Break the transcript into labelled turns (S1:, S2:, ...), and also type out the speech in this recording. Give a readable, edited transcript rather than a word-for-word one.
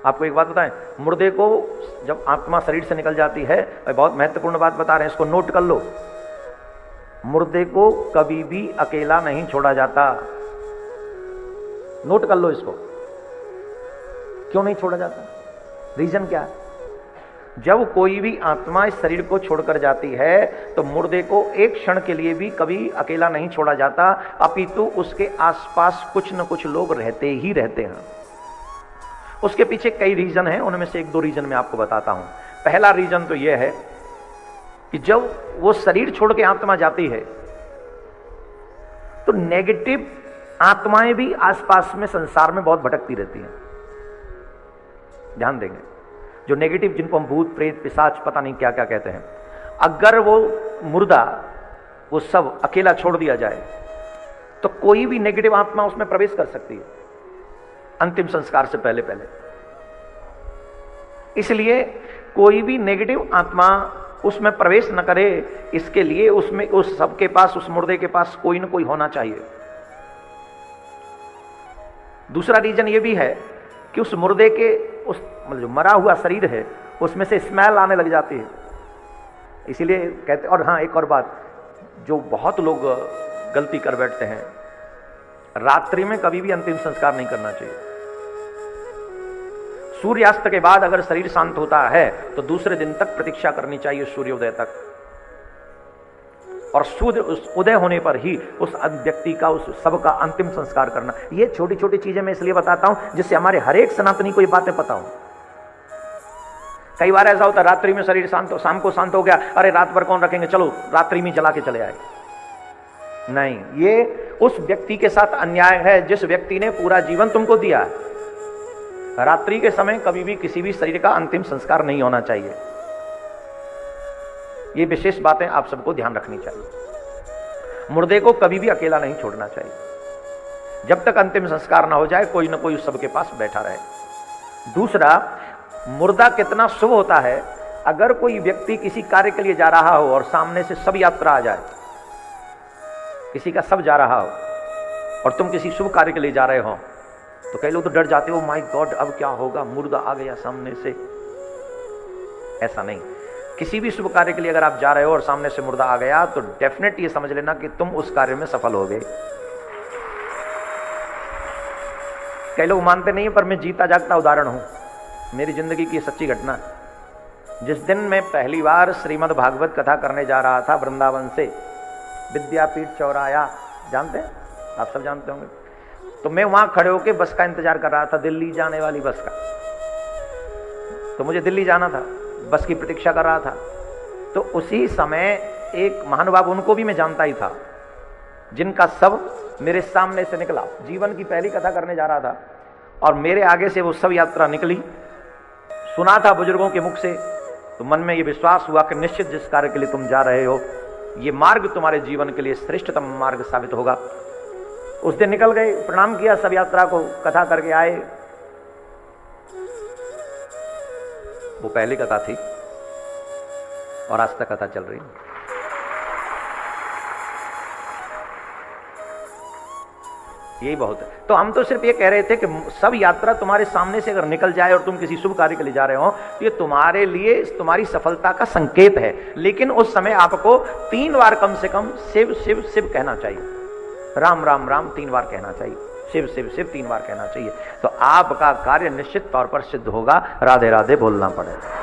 S1: आपको एक बात बताएं, मुर्दे को जब आत्मा शरीर से निकल जाती है, बहुत महत्वपूर्ण बात बता रहे हैं, इसको नोट कर लो, मुर्दे को कभी भी अकेला नहीं छोड़ा जाता। नोट कर लो इसको। क्यों नहीं छोड़ा जाता? रीजन क्या है? जब कोई भी आत्मा इस शरीर को छोड़कर जाती है तो मुर्दे को एक क्षण के लिए भी कभी अकेला नहीं छोड़ा जाता, अपितु उसके आसपास कुछ न कुछ लोग रहते ही रहते हैं। उसके पीछे कई रीजन हैं, उनमें से एक दो रीजन मैं आपको बताता हूं। पहला रीजन तो यह है कि जब वो शरीर छोड़ के आत्मा जाती है तो नेगेटिव आत्माएं भी आसपास में संसार में बहुत भटकती रहती हैं। ध्यान देंगे, जो नेगेटिव, जिनको हम भूत प्रेत पिशाच पता नहीं क्या क्या कहते हैं, अगर वो मुर्दा वो सब अकेला छोड़ दिया जाए तो कोई भी नेगेटिव आत्मा उसमें प्रवेश कर सकती है अंतिम संस्कार से पहले पहले। इसलिए कोई भी नेगेटिव आत्मा उसमें प्रवेश न करे, इसके लिए उसमें उस सबके पास, उस मुर्दे के पास कोई न कोई होना चाहिए। दूसरा रीजन यह भी है कि उस मुर्दे के, उस मतलब जो मरा हुआ शरीर है उसमें से स्मेल आने लग जाती है, इसीलिए कहते। और हाँ, एक और बात जो बहुत लोग गलती कर बैठते हैं, रात्रि में कभी भी अंतिम संस्कार नहीं करना चाहिए। सूर्यास्त के बाद अगर शरीर शांत होता है तो दूसरे दिन तक प्रतीक्षा करनी चाहिए, सूर्योदय तक, और सूर्य उदय होने पर ही उस व्यक्ति का, उस सब का अंतिम संस्कार करना। ये छोटी छोटी चीजें मैं इसलिए बताता हूं जिससे हमारे हर एक सनातनी को ये बातें पता हो। कई बार ऐसा होता है रात्रि में शरीर शांत, शाम को शांत हो गया, अरे रात भर कौन रखेंगे, चलो रात्रि में जला के चले आए। नहीं, ये उस व्यक्ति के साथ अन्याय है जिस व्यक्ति ने पूरा जीवन तुमको दिया है। रात्रि के समय कभी भी किसी भी शरीर का अंतिम संस्कार नहीं होना चाहिए। ये विशेष बातें आप सबको ध्यान रखनी चाहिए। मुर्दे को कभी भी अकेला नहीं छोड़ना चाहिए। जब तक अंतिम संस्कार ना हो जाए कोई ना कोई उस सबके पास बैठा रहे। दूसरा, मुर्दा कितना शुभ होता है, अगर कोई व्यक्ति किसी कार्य के लिए जा रहा हो और सामने से सब यात्रा आ जाए, किसी का सब जा रहा हो और तुम किसी शुभ कार्य के लिए जा रहे हो, तो कई लोग तो डर जाते हो, माय गॉड अब क्या होगा, मुर्दा आ गया सामने से। ऐसा नहीं, किसी भी शुभ कार्य के लिए अगर आप जा रहे हो और सामने से मुर्दा आ गया तो डेफिनेट ये समझ लेना कि तुम उस कार्य में सफल हो गए। कई लोग मानते नहीं, पर मैं जीता जागता उदाहरण हूं, मेरी जिंदगी की सच्ची घटना। जिस दिन मैं पहली बार श्रीमद् भागवत कथा करने जा रहा था वृंदावन से, विद्यापीठ चौराया, जानते हैं आप, सब जानते होंगे, तो मैं वहां खड़े होकर बस का इंतजार कर रहा था, दिल्ली जाने वाली बस का। तो मुझे दिल्ली जाना था, बस की प्रतीक्षा कर रहा था। तो उसी समय एक महानुभाव, उनको भी मैं जानता ही था, जिनका सब मेरे सामने से निकला। जीवन की पहली कथा करने जा रहा था और मेरे आगे से वो सब यात्रा निकली। सुना था बुजुर्गों के मुख से, तो मन में ये विश्वास हुआ कि निश्चित जिस कार्य के लिए तुम जा रहे हो ये मार्ग तुम्हारे जीवन के लिए श्रेष्ठतम मार्ग साबित होगा। उस दिन निकल गए, प्रणाम किया सब यात्रा को, कथा करके आए। वो पहली कथा थी और आज तक कथा चल रही। यही बहुत है। तो हम तो सिर्फ ये कह रहे थे कि सब यात्रा तुम्हारे सामने से अगर निकल जाए और तुम किसी शुभ कार्य के लिए जा रहे हो तो ये तुम्हारे लिए तुम्हारी सफलता का संकेत है। लेकिन उस समय आपको 3 बार कम से कम शिव शिव शिव कहना चाहिए। राम राम राम 3 बार कहना चाहिए, शिव शिव शिव 3 बार कहना चाहिए। तो आपका कार्य निश्चित तौर पर सिद्ध होगा। राधे राधे बोलना पड़ेगा।